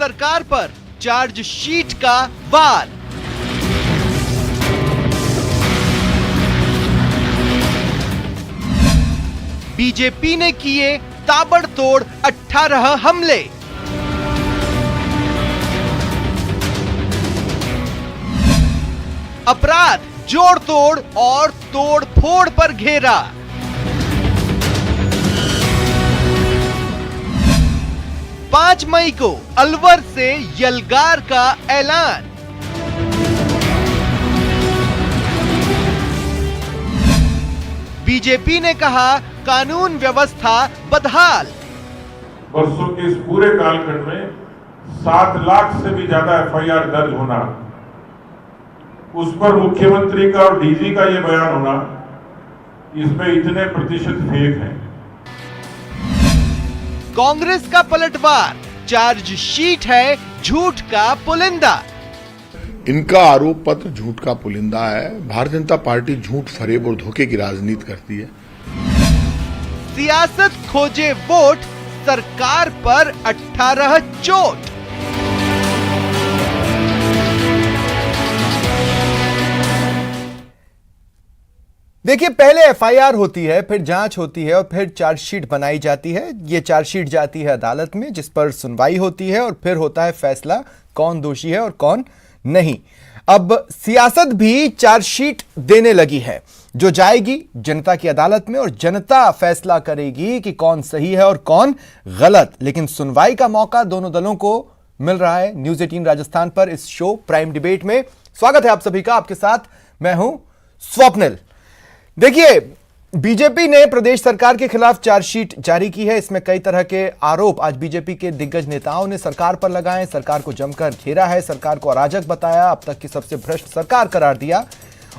सरकार पर चार्जशीट का वार। बीजेपी ने किए ताबड़तोड़ 18 हमले। अपराध जोड़ तोड़ और तोड़ फोड़ पर घेरा। पांच मई को अलवर से यलगार का ऐलान। बीजेपी ने कहा कानून व्यवस्था बदहाल। वर्षों के इस पूरे कालखंड में 7 लाख से भी ज्यादा एफआईआर दर्ज होना, उस पर मुख्यमंत्री का और डीजी का ये बयान होना, इसमें इतने प्रतिशत फेक हैं। कांग्रेस का पलटवार, चार्जशीट है झूठ का पुलिंदा। इनका आरोप पत्र झूठ का पुलिंदा है। भारतीय जनता पार्टी झूठ, फरेब और धोखे की राजनीति करती है। सियासत खोजे वोट, सरकार पर 18 चोट। देखिए, पहले एफआईआर होती है, फिर जांच होती है और फिर चार्जशीट बनाई जाती है। ये चार्जशीट जाती है अदालत में, जिस पर सुनवाई होती है और फिर होता है फैसला कौन दोषी है और कौन नहीं। अब सियासत भी चार्जशीट देने लगी है, जो जाएगी जनता की अदालत में और जनता फैसला करेगी कि कौन सही है और कौन गलत। लेकिन सुनवाई का मौका दोनों दलों को मिल रहा है। न्यूज़ 18 राजस्थान पर इस शो प्राइम डिबेट में स्वागत है आप सभी का। आपके साथ मैं हूं स्वप्निल। देखिए, बीजेपी ने प्रदेश सरकार के खिलाफ चार्जशीट जारी की है। इसमें कई तरह के आरोप आज बीजेपी के दिग्गज नेताओं ने सरकार पर लगाए। सरकार को जमकर घेरा है, सरकार को अराजक बताया, अब तक की सबसे भ्रष्ट सरकार करार दिया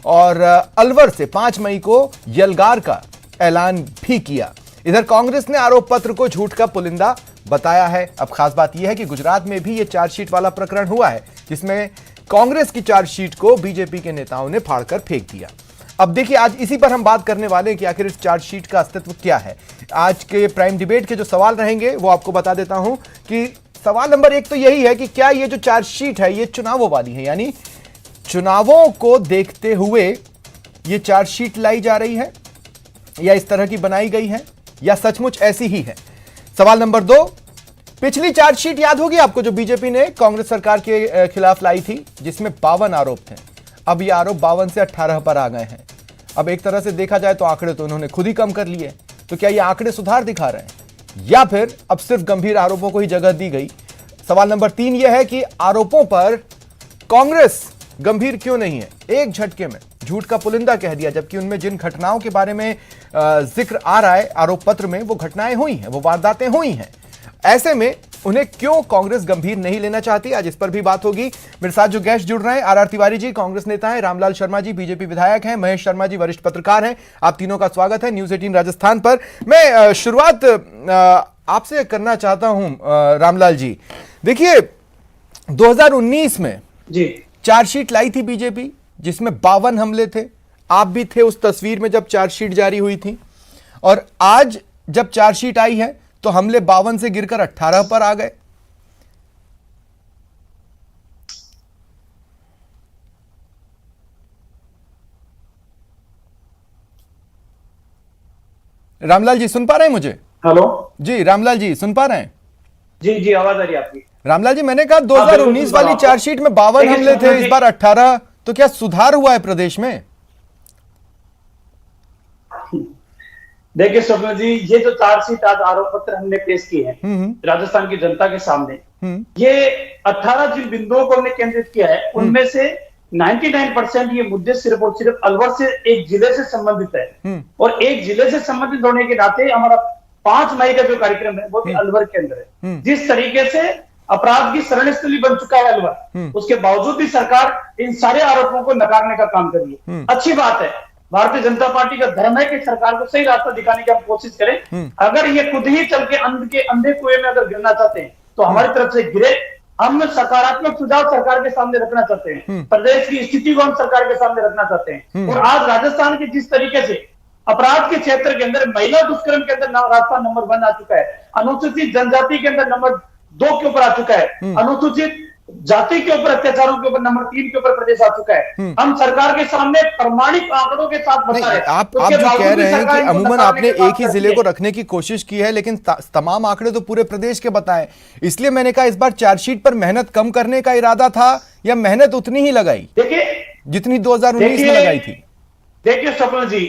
और अलवर से 5 मई को यलगार का ऐलान भी किया। इधर कांग्रेस ने आरोप पत्र को झूठ का पुलिंदा बताया है। अब खास बात यह है कि गुजरात में भी यह चार्जशीट वाला प्रकरण हुआ है, जिसमें कांग्रेस की चार्जशीट को बीजेपी के नेताओं ने फाड़कर फेंक दिया। अब देखिए, आज इसी पर हम बात करने वाले हैं कि आखिर इस चार्जशीट का अस्तित्व क्या है। आज के प्राइम डिबेट के जो सवाल रहेंगे वो आपको बता देता हूं कि सवाल नंबर 1 तो यही है कि क्या ये जो चार्जशीट है ये चुनावों वाली है, यानी चुनावों को देखते हुए ये चार्जशीट लाई जा रही है या इस तरह की बनाई गई है या सचमुच ऐसी ही है। सवाल नंबर 2, पिछली चार्जशीट याद होगी आपको जो बीजेपी ने कांग्रेस सरकार के खिलाफ लाई थी, जिसमें 52 आरोप थे। अब ये आरोप 52 से 18 पर आ गए हैं। अब एक तरह से देखा जाए तो आंकड़े तो उन्होंने खुद ही कम कर लिए। तो क्या ये आंकड़े सुधार दिखा रहे हैं या फिर अब सिर्फ गंभीर आरोपों को ही जगह दी गई? सवाल नंबर 3 यह है कि आरोपों पर कांग्रेस गंभीर क्यों नहीं है? एक झटके में झूठ का पुलिंदा कह दिया, जबकि उनमें जिन घटनाओं के बारे में जिक्र आ रहा है आरोप पत्र में, वो घटनाएं हुई हैं, वो वारदातें हुई हैं। ऐसे में उन्हें क्यों कांग्रेस गंभीर नहीं लेना चाहती? आज इस पर भी बात होगी। मेरे साथ जो गेस्ट जुड़ रहे हैं, आर तिवारी जी कांग्रेस नेता हैं, रामलाल शर्मा जी बीजेपी विधायक हैं, महेश शर्मा जी वरिष्ठ पत्रकार हैं। आप तीनों का स्वागत है न्यूज़ 18 राजस्थान पर। मैं शुरुआत आपसे करना चाहता हूं रामलाल जी। देखिए, 2019 में जी चार्जशीट लाई थी बीजेपी, जिसमें 52 हमले थे। आप भी थे उस तस्वीर में जब चार्जशीट जारी हुई थी, और आज जब चार्जशीट आई है तो हमले 52 से गिरकर 18 पर आ गए। रामलाल जी सुन पा रहे हैं मुझे? हेलो जी, रामलाल जी सुन पा रहे हैं? जी जी, आवाज आ रही है आपकी। रामलाल जी, मैंने कहा 2019 वाली चार्जशीट में 52 हमले थे, इस बार 18, तो क्या सुधार हुआ है प्रदेश में? देखिए स्वप्न जी, ये जो चार्जशीट आज आरोप पत्र हमने पेश किए हैं राजस्थान की जनता के सामने, ये 18 जिन बिंदुओं को हमने केंद्रित किया है, उनमें से 99% ये मुद्दे सिर्फ और सिर्फ अलवर से एक जिले से संबंधित है। और एक जिले से संबंधित होने के नाते हमारा 5 मई का जो कार्यक्रम है वो भी अलवर के अंदर है। जिस तरीके से अपराध की शरणस्थली बन चुका है अलवर, उसके बावजूद भी सरकार इन सारे आरोपों को नकारने का काम कर रही है। अच्छी बात है, भारतीय जनता पार्टी का धर्म है कि सरकार को सही रास्ता दिखाने की हम कोशिश करें। अगर ये खुद ही चल के अंधे कुएं में अगर गिरना चाहते हैं तो हमारी तरफ से गिरे। हम सकारात्मक सुझाव सरकार के सामने रखना चाहते हैं, प्रदेश की स्थिति को हम सरकार के सामने रखना चाहते हैं। और आज राजस्थान के जिस तरीके से अपराध के क्षेत्र के अंदर महिला दुष्कर्म के अंदर राजस्थान नंबर 1 आ चुका है, अनुसूचित जनजाति के अंदर नंबर 2 के ऊपर आ चुका है, अनुसूचित जाति के ऊपर अत्याचारों के ऊपर नंबर 3 के ऊपर प्रदेश आ चुका है। हम सरकार के सामने प्रमाणिक आंकड़ों के साथ बता रहे हैं। आप जो कह रहे हैं कि अमूमन आपने एक ही जिले को रखने की कोशिश की है, लेकिन तमाम आंकड़े तो पूरे प्रदेश के बताएं। इसलिए मैंने कहा इस बार चार्जशीट पर मेहनत कम करने का इरादा था या मेहनत उतनी ही लगाई देखिए जितनी 2019 में लगाई थी? देखिए स्वप्न जी,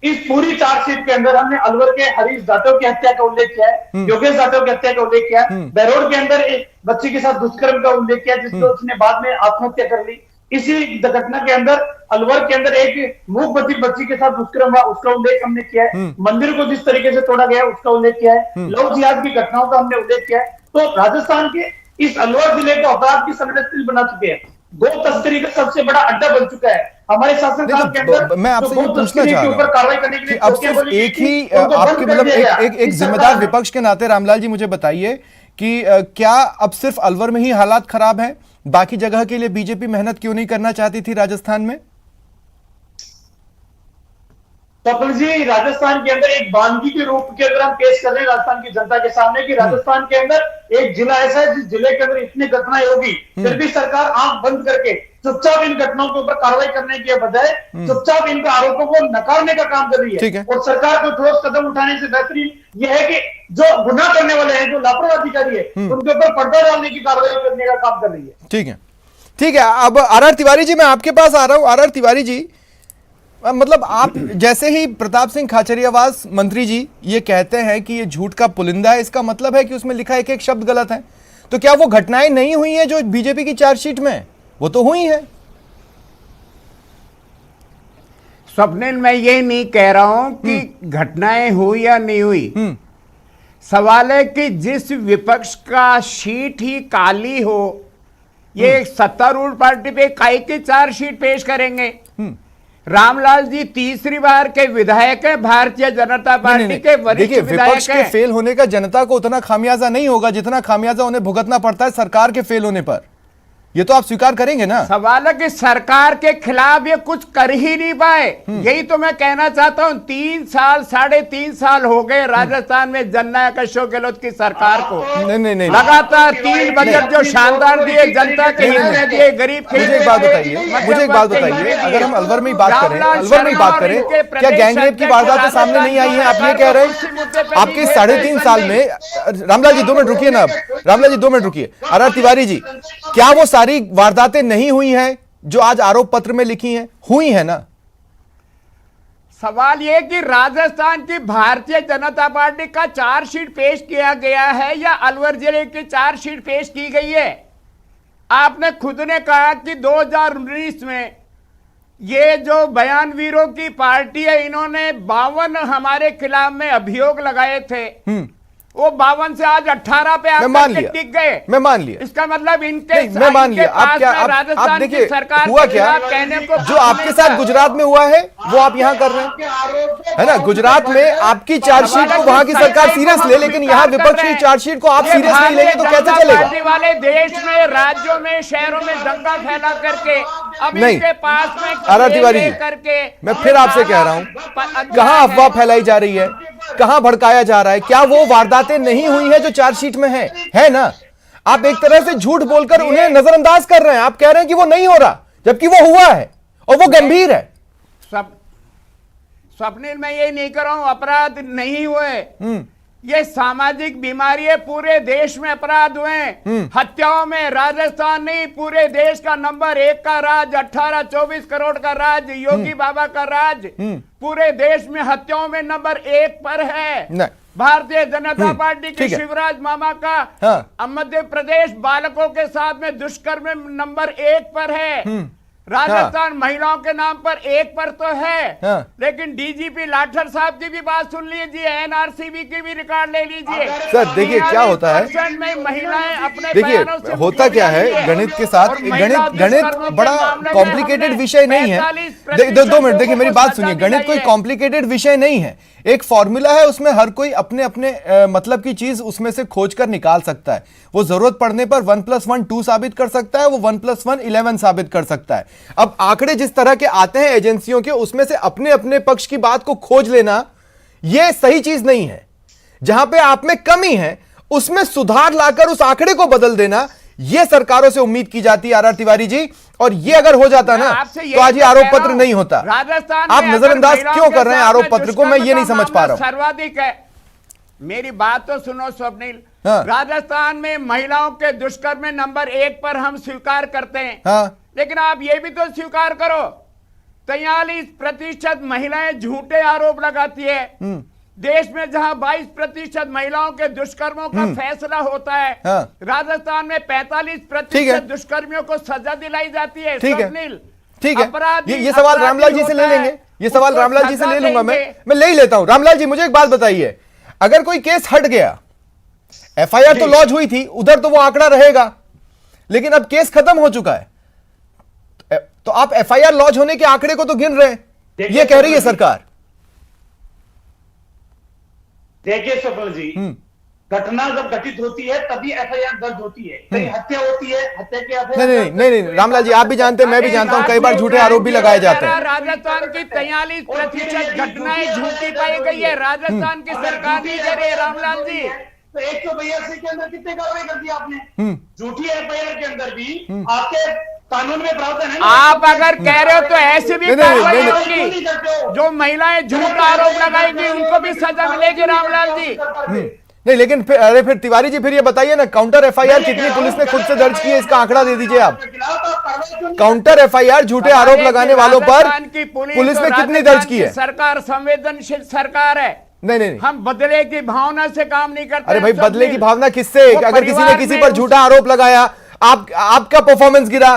इस पूरी चार्जशीट के अंदर हमने अलवर के हरीश जाटव की हत्या का उल्लेख किया है, योगेश जाटव की हत्या का उल्लेख किया है, बहरोड के अंदर एक बच्ची के साथ दुष्कर्म का उल्लेख किया जिसमें उसने बाद में आत्महत्या कर ली। इसी घटना के अंदर अलवर के अंदर एक मूक बच्ची के साथ दुष्कर्म हुआ, उसका उल्लेख हमने किया है। मंदिर को जिस तरीके से तोड़ा गया उसका उल्लेख किया है। लव जिहाद की घटनाओं का हमने उल्लेख किया है। तो राजस्थान के इस अलवर जिले को अपराध की संवेदनशील बना चुके हैं। गो तस्करी का सबसे बड़ा अड्डा बन चुका है हमारे शासनकाल के अंदर। मैं आपसे ये पूछना चाह रहा हूं कार्रवाई करने के लिए अब सिर्फ एक ही आपके मतलब एक जिम्मेदार विपक्ष के नाते रामलाल जी मुझे बताइए कि क्या अब सिर्फ अलवर में ही हालात खराब है, बाकी जगह के लिए बीजेपी मेहनत क्यों नहीं करना चाहती थी राजस्थान में? कपिल जी, राजस्थान के अंदर एक वानगी के रूप के अंदर हम पेश कर रहे हैं राजस्थान की जनता के सामने कि राजस्थान के अंदर एक जिला ऐसा है जिस जिले के अंदर इतनी घटनाएं होगी फिर भी सरकार आंख बंद करके चुपचाप इन घटनाओं के ऊपर कार्रवाई करने के बजाय चुपचाप इनका आरोपों को नकारने का काम कर रही है। और सरकार को ठोस कदम उठाने से बेहतरीन यह है कि जो गुनाह करने वाले हैं, जो लापरवाह अधिकारी है, उनके ऊपर पर्दा डालने की कार्रवाई करने का काम कर रही है। ठीक है। अब आर तिवारी जी, मैं आपके पास आ रहा हूं। आर तिवारी जी, मतलब आप जैसे ही प्रताप सिंह खाचरियावास मंत्री जी ये कहते हैं कि ये झूठ का पुलिंदा है, इसका मतलब है कि उसमें लिखा एक शब्द गलत है। तो क्या वो घटनाएं नहीं हुई हैं जो बीजेपी की चार्जशीट में? वो तो हुई है। स्वप्निल, मैं ये नहीं कह रहा हूं कि घटनाएं हुई या नहीं हुई। सवाल है कि जिस विपक्ष का शीट ही काली हो, ये सत्तारूढ़ पार्टी पे काहे की चार्जशीट पेश करेंगे? रामलाल जी तीसरी बार के विधायक है, भारतीय जनता पार्टी के वरिष्ठ विधायक हैं। विपक्ष के फेल होने का जनता को उतना खामियाजा नहीं होगा जितना खामियाजा उन्हें भुगतना पड़ता है सरकार के फेल होने पर। ये तो आप स्वीकार करेंगे ना? सवाल है कि सरकार के खिलाफ ये कुछ कर ही नहीं पाए। यही तो मैं कहना चाहता हूं। 3 साल 3.5 साल हो गए राजस्थान में जननायक अशोक गहलोत की सरकार को। नहीं लगातार 3 बजट जो शानदार दिए, जनता के हित में दिए, गरीब के। मुझे एक बात बताइए, अगर हम अलवर में ही बात करें, क्या गैंगरेप की वारदातें सामने नहीं आई है? आप ये कह रहे हैं आपके 3.5 साल में। रामलाल जी 2 मिनट रुकिए ना। रामलाल जी 2 मिनट रुकिए। आर तिवारी जी, क्या वो सारी वारदातें नहीं हुई हैं जो आज आरोप पत्र में लिखी हैं? हुई है ना? सवाल यह कि राजस्थान की भारतीय जनता पार्टी का चार्जशीट पेश किया गया है या अलवर जिले की चार्जशीट पेश की गई है? आपने खुद ने कहा कि 2019 में ये जो बयानवीरों की पार्टी है, इन्होंने 52 हमारे खिलाफ में अभियोग लगाए थे। वो 52 से आज 18 पे आकर टिक गए। मैं मान लिया। इसका मतलब इनके मैं मान लिया। आप क्या आप देखिए हुआ क्या कहने को जो आपके साथ गुजरात में हुआ है वो आप यहाँ कर रहे हैं, है ना? गुजरात में आपकी चार्जशीट को वहां की सरकार सीरियस ले, लेकिन यहाँ विपक्ष की चार्जशीट को आप सीरियस नहीं लेंगे तो कैसे चलेगा? वाले देश में, राज्यों में, शहरों में दंगा फैला करके अब इनके पास में आर तिवारी जी, मैं फिर आपसे कह रहा हूं, कहां अफवाह फैलाई जा रही है, कहां भड़काया जा रहा है? क्या वो वारदातें नहीं हुई है जो चार्जशीट में है ना? आप एक तरह से झूठ बोलकर उन्हें नजरअंदाज कर रहे हैं। आप कह रहे हैं कि वो नहीं हो रहा, जबकि वो हुआ है और वो गंभीर है। स्वप्निल, मैं ये नहीं कर रहा हूं अपराध नहीं हुए। ये सामाजिक बीमारी है। पूरे देश में अपराध हुए। हत्याओं में राजस्थान नहीं, पूरे देश का नंबर 1 का राज, 18-24 करोड़ का राज, योगी बाबा का राज पूरे देश में हत्याओं में नंबर 1 पर है। भारतीय जनता पार्टी के शिवराज मामा का मध्य प्रदेश बालकों के साथ में दुष्कर्म में नंबर 1 पर है। राजस्थान महिलाओं के नाम पर 1 पर तो है। लेकिन डीजीपी लाठर साहब की भी बात सुन लीजिए, एनआरसीबी की भी रिकॉर्ड ले लीजिए। सर देखिए क्या होता है, में महिलाएं अपने देखिए होता क्या है गणित के साथ, गणित बड़ा कॉम्प्लिकेटेड विषय नहीं है। 2 मिनट देखिए, मेरी बात सुनिए। गणित कोई कॉम्प्लिकेटेड विषय नहीं है। एक फॉर्मूला है, उसमें हर कोई अपने अपने मतलब की चीज उसमें से खोज कर निकाल सकता है। वो जरूरत पड़ने पर 1+1 2 साबित कर सकता है, वो 1+1 11 साबित कर सकता है। अब आंकड़े जिस तरह के आते हैं एजेंसियों के, उसमें से अपने अपने पक्ष की बात को खोज लेना यह सही चीज नहीं है। जहां पे आप में कमी है उसमें सुधार लाकर उस आंकड़े को बदल देना, यह सरकारों से उम्मीद की जाती है आर तिवारी जी। और ये अगर हो जाता ना तो आज ये आरोप पत्र नहीं होता। राजस्थान आप नजरअंदाज क्यों कर रहे हैं आरोप पत्र को, मैं ये नहीं समझ पा रहा हूं। सर्वाधिक है, मेरी बात तो सुनो स्वप्निल। हाँ। राजस्थान में महिलाओं के दुष्कर्म में नंबर 1 पर हम स्वीकार करते हैं। हाँ। लेकिन आप ये भी तो स्वीकार करो 43% महिलाएं झूठे आरोप लगाती है। देश में जहां 22% महिलाओं के दुष्कर्मों का फैसला होता है, हाँ। राजस्थान में 45% दुष्कर्मियों को सजा दिलाई जाती है। ठीक है, स्वप्निल, ठीक है। अपराधी ये सवाल रामलाल जी से ले लेंगे, ये सवाल रामलाल जी से ले लूंगा मैं ले ही लेता हूं। रामलाल जी मुझे एक बात बताइए, अगर कोई केस हट गया, एफआईआर तो लॉन्च हुई थी, उधर तो वो आंकड़ा रहेगा, लेकिन अब केस खत्म हो चुका है, तो आप एफआईआर लॉन्च होने के आंकड़े को तो गिन रहे हैं, ये कह रही है सरकार। देखिए स्वप्निल जी, घटना जब घटित होती है तभी एफआईआर दर्ज होती है। कहीं हत्या होती है, हत्या के एफआईआर नहीं रामलाल जी, आप भी जानते हैं, मैं भी जानता हूं, कई बार झूठे आरोप भी लगाए जाते हैं। राजस्थान की 43% घटनाएं झूठी पाई गई है। राजस्थान की सरकार नहीं कर रही है रामलाल जी। तो 182 के अंदर कितने कार्रवाई कर दी आपने? झूठी एफआईआर के अंदर भी आपके कानून में प्रावधान है। आप अगर कह रहे हो तो ऐसे भी कार्रवाई होगी, जो महिलाएं झूठा आरोप लगाएंगी उनको भी सजा मिलेगी रामलाल जी। नहीं, लेकिन फिर तिवारी जी, फिर ये बताइए ना, काउंटर एफआईआर कितनी पुलिस ने खुद से दर्ज की है, इसका आंकड़ा दे दीजिए आप। काउंटर एफआईआर झूठे आरोप लगाने वालों पर पुलिस ने कितनी दर्ज की है? सरकार संवेदनशील सरकार है। नहीं, हम बदले की भावना से काम नहीं करते। अरे भाई, बदले की भावना किससे? अगर किसी ने किसी पर झूठा आरोप लगाया, आपका परफॉर्मेंस गिरा,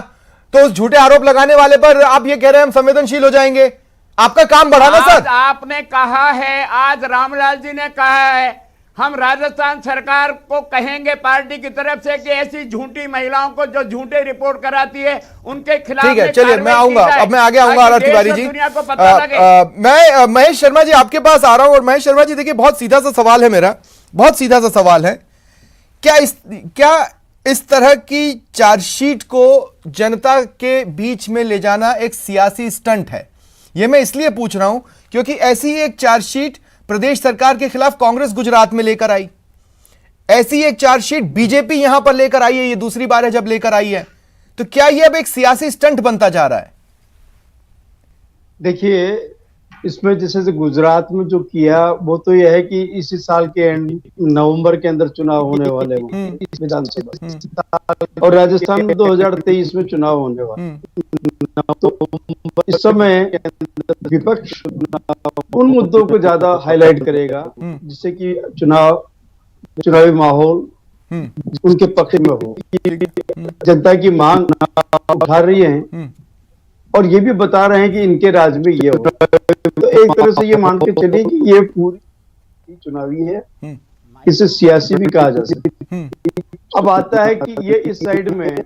तो उस झूठे आरोप लगाने वाले पर आप ये कह रहे हैं हम संवेदनशील हो जाएंगे? आपका काम बढ़ा ना सर। आपने कहा है, आज रामलाल जी ने कहा है, हम राजस्थान सरकार को कहेंगे पार्टी की तरफ से कि ऐसी झूठी महिलाओं को जो झूठे रिपोर्ट कराती है उनके खिलाफ। ठीक है, चलिए मैं आऊंगा, अब मैं आगे आऊंगा आर तिवारी जी। मैं महेश शर्मा जी आपके पास आ रहा हूं। और महेश शर्मा जी देखिए, बहुत सीधा सा सवाल है मेरा, बहुत सीधा सा सवाल है, क्या इस तरह की चार्जशीट को जनता के बीच में ले जाना एक सियासी स्टंट है? यह मैं इसलिए पूछ रहा हूं क्योंकि ऐसी एक चार्जशीट प्रदेश सरकार के खिलाफ कांग्रेस गुजरात में लेकर आई, ऐसी एक चार्जशीट बीजेपी यहां पर लेकर आई है, ये दूसरी बार है जब लेकर आई है। तो क्या यह अब एक सियासी स्टंट बनता जा रहा है? देखिए, इसमें जैसे गुजरात में जो किया वो तो यह है कि इसी साल के एंड नवंबर के अंदर चुनाव होने वाले हैं विधानसभा, और राजस्थान में 2023 में चुनाव होने वाले। तो इस समय विपक्ष उन मुद्दों को ज्यादा हाईलाइट करेगा जिससे कि चुनावी माहौल उनके पक्ष में हो। जनता की मांग उठा रही है और ये भी बता रहे हैं कि इनके राज में ये हो। तो एक तरह से ये मान के चलिए कि ये पूरी चुनावी है, इसे सियासी भी कहा जा सकता है। अब आता है कि ये इस साइड में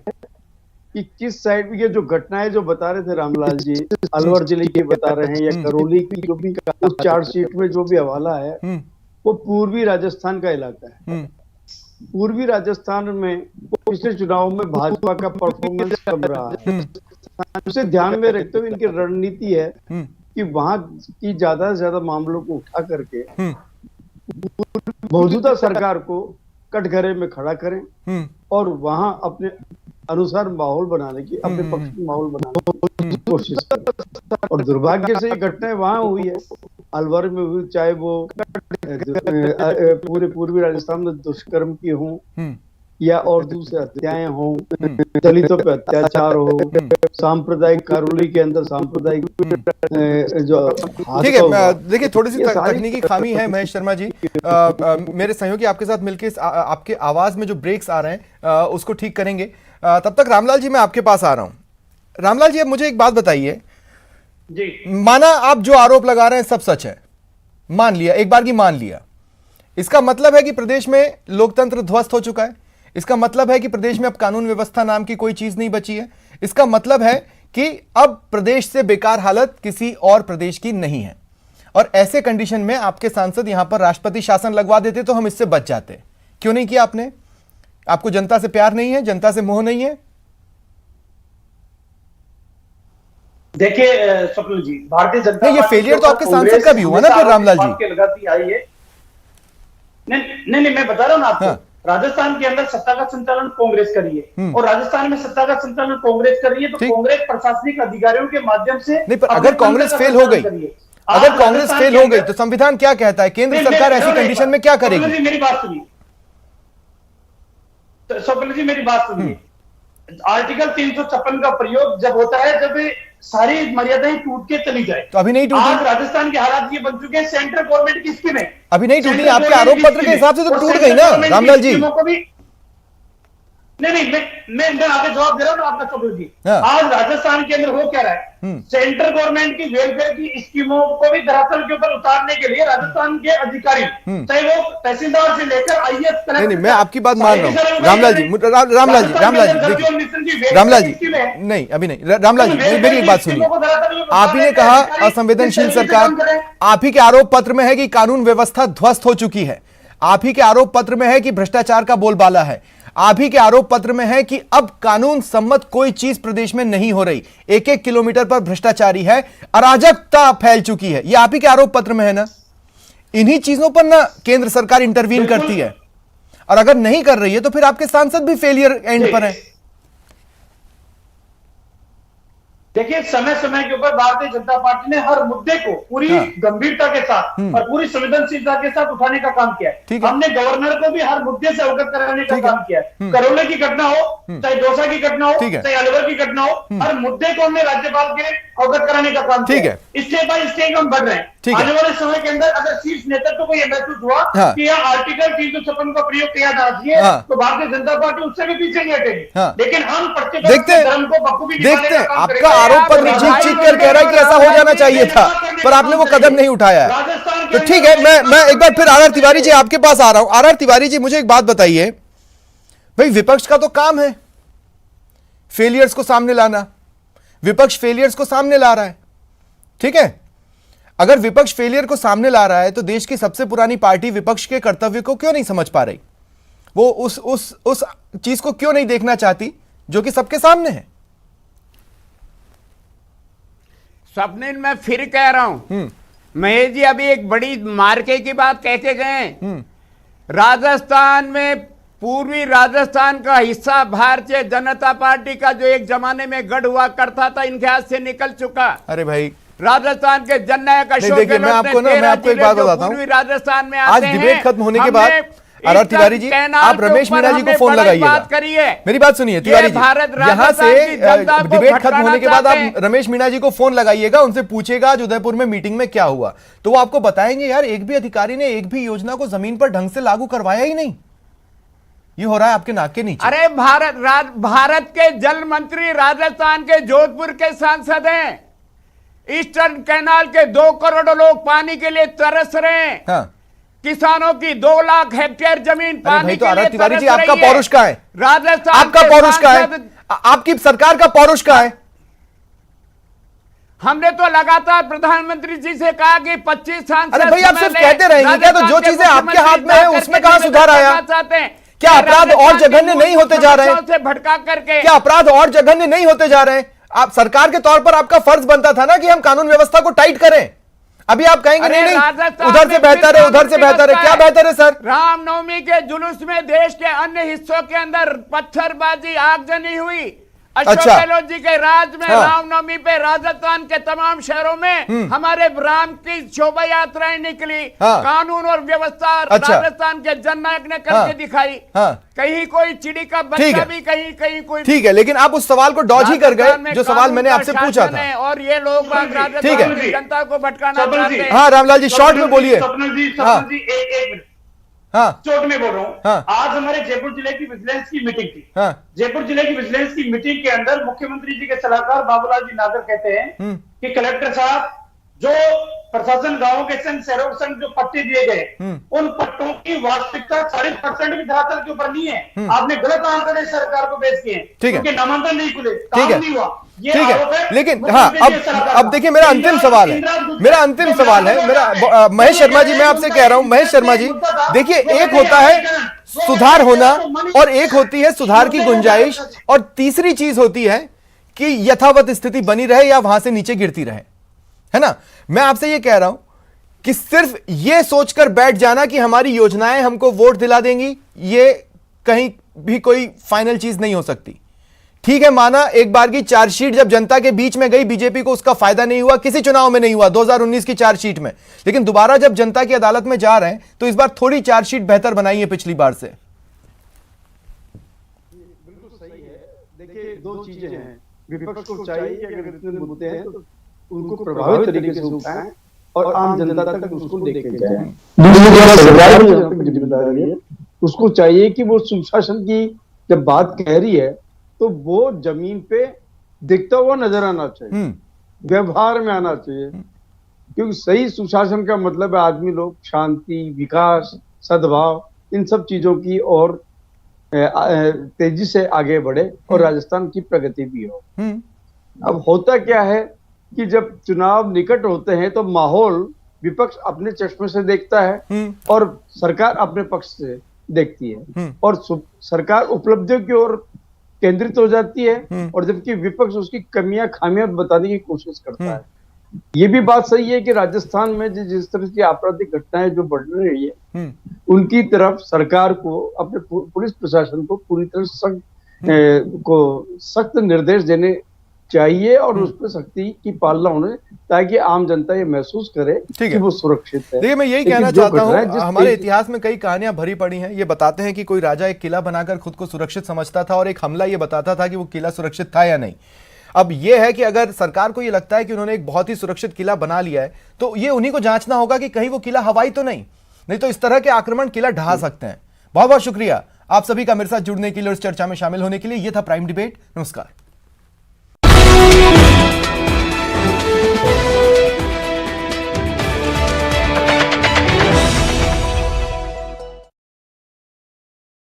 कि किस साइड में ये जो घटनाएं जो बता रहे थे रामलाल जी, अलवर जिले की बता रहे हैं या करौली की, जो भी उस चार्जशीट में जो भी हवाला है वो पूर्वी राजस्थान का इलाका है। पूर्वी राजस्थान में पिछले चुनाव में भाजपा का परफॉर्मेंस कम रहा है, उसे ध्यान में रखते हुए इनकी रणनीति है कि वहां की ज्यादा से ज्यादा मामलों को उठा करके मौजूदा सरकार को कटघरे में खड़ा करें और वहां अपने अनुसार माहौल बनाने की, अपने पक्ष की माहौल बनाने की कोशिश करें। और दुर्भाग्य से ये घटनाएं वहां हुई है, अलवर में हुई, चाहे वो पूरे पूर्वी राजस्थान में दुष्कर्म की हो या और दूसरे हत्याएं हो, दलितों पे अत्याचार हो, सांप्रदायिक करौली के अंदर सांप्रदायिक जो। ठीक है, देखिए थोड़ी सी तकनीकी खामी है महेश शर्मा जी। मेरे सहयोगी आपके साथ मिलकर आपके आवाज में जो ब्रेक्स आ रहे हैं उसको ठीक करेंगे। तब तक रामलाल जी मैं आपके पास आ रहा हूं। रामलाल जी, अब मुझे एक बात बताइए जी, माना आप जो आरोप लगा रहे हैं सब सच है, मान लिया, एक बार की मान लिया, इसका मतलब है कि प्रदेश में लोकतंत्र ध्वस्त हो चुका है? इसका मतलब है कि प्रदेश में अब कानून व्यवस्था नाम की कोई चीज नहीं बची है? इसका मतलब है कि अब प्रदेश से बेकार हालत किसी और प्रदेश की नहीं है? और ऐसे कंडीशन में आपके सांसद यहां पर राष्ट्रपति शासन लगवा देते तो हम इससे बच जाते। क्यों नहीं किया आपने? आपको जनता से प्यार नहीं है, जनता से मोह नहीं है? देखिए स्वप्निल जी, भारतीय जनता ये फेलियर तो आपके सांसद का भी हुआ ना फिर रामलाल जी? लगाती आई है। नहीं, मैं बता रहा हूं ना आपको। राजस्थान के अंदर सत्ता का संचालन कांग्रेस कर रही है और राजस्थान में सत्ता का संचालन कांग्रेस कर रही है, तो कांग्रेस प्रशासनिक अधिकारियों के माध्यम से नहीं, पर अगर कांग्रेस फेल हो गई, अगर कांग्रेस फेल हो गई तो संविधान क्या कहता है? केंद्र सरकार ऐसी कंडीशन में क्या करेगी? मेरी बात सुनिए, स्वप्निल जी मेरी बात सुनिए। आर्टिकल 356 का प्रयोग जब होता है जब सारी मर्यादाएं टूट के चली जाए। तो अभी नहीं टूटी। आज राजस्थान के हालात ये बन चुके हैं, सेंट्रल गवर्नमेंट की स्कीम है, अभी नहीं टूटी। आपके आरोप पत्र के हिसाब से तो टूट गई ना रामलाल जी। नहीं, मैं आगे जवाब दे रहा हूँ ना आपका स्वप्निल जी। हाँ। आज राजस्थान के अंदर हो क्या रहा है, सेंट्रल गवर्नमेंट की वेलफेयर की स्कीमों को भी धरातल के ऊपर उतारने के लिए राजस्थान के अधिकारी, चाहे वो तहसीलदार से लेकर IAS, नहीं, मैं आपकी बात मान रहा हूँ रामलाल जी। रामलाल जी नहीं, अभी नहीं। रामलाल जी मेरी एक बात सुनिए। आप ही ने कहा असंवेदनशील सरकार, आप ही के आरोप पत्र में है कि कानून व्यवस्था ध्वस्त हो चुकी है, आप ही के आरोप पत्र में है कि भ्रष्टाचार का बोलबाला है, आप ही के आरोप पत्र में है कि अब कानून सम्मत कोई चीज प्रदेश में नहीं हो रही, 1-1 किलोमीटर पर भ्रष्टाचारी है, अराजकता फैल चुकी है। ये आप ही के आरोप पत्र में है ना? इन्हीं चीजों पर ना केंद्र सरकार इंटरवीन करती है, और अगर नहीं कर रही है तो फिर आपके सांसद भी फेलियर एंड पर है। देखिए, समय समय के ऊपर भारतीय जनता पार्टी ने हर मुद्दे को पूरी गंभीरता के साथ और पूरी संवेदनशीलता के साथ उठाने का काम किया है। हमने गवर्नर को भी हर मुद्दे से अवगत कराने का काम किया है। करोले की घटना हो, चाहे दौसा की घटना हो, चाहे अलवर की घटना हो, हर मुद्दे को हमने राज्यपाल के अवगत कराने का काम किया है। स्टेप बाय स्टेप हम बढ़ रहे हैं। आने वाले समय के अंदर अगर शीर्ष नेतृत्व को यह महसूस हुआ कि यह आर्टिकल 356 का प्रयोग किया जाना चाहिए, तो भारतीय जनता पार्टी उससे भी पीछे नहीं हटेगी। लेकिन हम धर्म को बखूबी देखते हैं। आपका आरोप पत्र चीख कर कह रहा है कि ऐसा हो जाना चाहिए था, पर आपने वो कदम नहीं उठाया है। तो ठीक है, मैं एक बार फिर आर तिवारी जी आपके पास आ रहा हूं। आर तिवारी जी, मुझे एक बात बताइए भाई, विपक्ष का तो काम है फेलियर्स को सामने लाना, विपक्ष फेलियर्स को सामने ला रहा है, ठीक है। अगर विपक्ष फेलियर को सामने ला रहा है तो देश की सबसे पुरानी पार्टी विपक्ष के कर्तव्य को क्यों नहीं समझ पा रही? वो उस चीज को क्यों नहीं देखना चाहती जो कि सबके सामने है? स्वप्निल, मैं फिर कह रहा हूं, महेश जी अभी एक बड़ी मार्के की बात कह के गए। राजस्थान में, पूर्वी राजस्थान का हिस्सा भारतीय जनता पार्टी का जो एक जमाने में गढ़ हुआ करता था, इनके हाथ से निकल चुका। अरे भाई, राजस्थान के जननायक अशोक मैं आपको एक बात बताता हूं। राजस्थान में आज डिबेट खत्म होने के बाद आर तिवारी जी, आप रमेश मीणा जी को फोन लगाइएगा। मेरी बात सुनिए तिवारी जी, यहां से डिबेट खत्म होने के बाद आप रमेश मीणा जी को फोन लगाइएगा, उनसे पूछेगा आज उदयपुर में मीटिंग में क्या हुआ, तो वो आपको बताएंगे यार एक भी अधिकारी ने एक भी योजना को जमीन पर ढंग से लागू करवाया ही नहीं। ये हो रहा है आपके नाक के नीचे। अरे भारत के जल मंत्री राजस्थान के जोधपुर के सांसद हैं। ईस्टर्न कैनाल के 2 करोड़ लोग पानी के लिए तरस रहे हैं। हाँ। किसानों की 2 लाख हेक्टेयर जमीन पानी के लिए तिवारी जी, तरस आपका रही है। पौरुष कहाँ है? राजस्थान आपका पौरुष कहाँ है? आपकी सरकार का पौरुष कहाँ है? हमने तो लगातार प्रधानमंत्री जी से कहा कि 25 सांसद। अरे भाई, आप सिर्फ कहते रहेंगे क्या? तो जो चीजें आपके हाथ में है उसमें कहां सुधार आया? क्या अपराध और जघन्य नहीं होते जा रहे हैं? भटका करके क्या अपराध और जघन्य नहीं होते जा रहे हैं? आप सरकार के तौर पर आपका फर्ज बनता था ना कि हम कानून व्यवस्था को टाइट करें। अभी आप कहेंगे नहीं, उधर से बेहतर है, उधर से बेहतर है। क्या बेहतर है सर? रामनवमी के जुलूस में देश के अन्य हिस्सों के अंदर पत्थरबाजी, आगजनी हुई। अशोक गहलोत जी के राज में रामनवमी पे राजस्थान के तमाम शहरों में हमारे राम की शोभा यात्राएं निकली। कानून और व्यवस्था राजस्थान के जननायक ने करके दिखाई। कहीं कोई चिड़ी का बच्चा भी कहीं कोई। ठीक है, लेकिन आप उस सवाल को डॉज ही कर गए जो सवाल मैंने आपसे पूछा था। और ये लोग राजस्थान की जनता को भटकाना चाहते हैं। हाँ रामलाल जी, शॉर्ट में बोलिए। चोट में बोल रहा हूँ। आज हमारे जयपुर जिले की विजिलेंस की मीटिंग थी। जयपुर जिले की विजिलेंस की मीटिंग के अंदर मुख्यमंत्री जी के सलाहकार बाबूलाल जी नागर कहते हैं कि कलेक्टर साहब, जो प्रशासन गांवों के संग, शहरों के संग जो पट्टे दिए गए, उन पट्टों की वास्तविकता 40% भी धरातल के ऊपर नहीं है। आपने गलत आंकड़े सरकार को पेश किए, क्योंकि नामांकन नहीं खुले, काम नहीं हुआ। ठीक है, लेकिन हाँ, अब देखिए मेरा अंतिम सवाल है, मेरा महेश शर्मा जी, मैं आपसे कह रहा हूं महेश शर्मा जी, देखिए एक होता है सुधार होना और एक होती है सुधार की गुंजाइश, और तीसरी चीज होती है कि यथावत स्थिति बनी रहे या वहां से नीचे गिरती रहे, है ना। मैं आपसे ये कह रहा हूं कि सिर्फ ये सोचकर बैठ जाना कि हमारी योजनाएं हमको वोट दिला देंगी, ये कहीं भी कोई फाइनल चीज नहीं हो सकती। ठीक है, माना एक बार की चार्जशीट जब जनता के बीच में गई, बीजेपी को उसका फायदा नहीं हुआ, किसी चुनाव में नहीं हुआ 2019 की चार्जशीट में, लेकिन दोबारा जब जनता की अदालत में जा रहे हैं तो इस बार थोड़ी चार्जशीट बेहतर बनाई है पिछली बार से। बिल्कुल सही है। देखिए, दो चीजें हैं। विपक्ष को चाहिए कि अगर इतने मुद्दे हैं तो उनको प्रभावी तरीके से उठाएं और आम जनता तक उसको लेके जाएं। सरकार की जिम्मेदारी है, उसको चाहिए कि वो सुशासन की जब बात कह रही है तो वो जमीन पे दिखता हुआ नजर आना चाहिए, व्यवहार में आना चाहिए, क्योंकि सही सुशासन का मतलब है आदमी लोग शांति, विकास, सद्भाव, इन सब चीजों की और तेजी से आगे बढ़े और राजस्थान की प्रगति भी हो। अब होता क्या है कि जब चुनाव निकट होते हैं तो माहौल विपक्ष अपने चश्मे से देखता है और सरकार अपने पक्ष से देखती है और सरकार उपलब्धियों की ओर केंद्रित हो जाती है और जबकि विपक्ष उसकी कमियां खामियां बताने की कोशिश करता है। ये भी बात सही है कि राजस्थान में जिस तरह की आपराधिक घटनाएं जो बढ़ रही है उनकी तरफ सरकार को, अपने पुलिस प्रशासन को पूरी तरह सख्त निर्देश देने चाहिए और उस पर सख्ती की पालना होने, ताकि आम जनता ये महसूस करे कि वो सुरक्षित है। देखिए, मैं यही कहना चाहता हूँ, हमारे इतिहास में कई कहानियां भरी पड़ी हैं। ये बताते हैं कि कोई राजा एक किला बनाकर खुद को सुरक्षित समझता था और एक हमला ये बताता था कि वो किला सुरक्षित था या नहीं। अब ये है कि अगर सरकार को ये लगता है कि उन्होंने एक बहुत ही सुरक्षित किला बना लिया है तो ये उन्हीं को जांचना होगा कि कहीं वो किला हवाई तो नहीं तो इस तरह के आक्रमण किला ढहा सकते हैं। बहुत बहुत शुक्रिया आप सभी का मेरे साथ जुड़ने के लिए और इस चर्चा में शामिल होने के लिए। ये था प्राइम डिबेट। नमस्कार।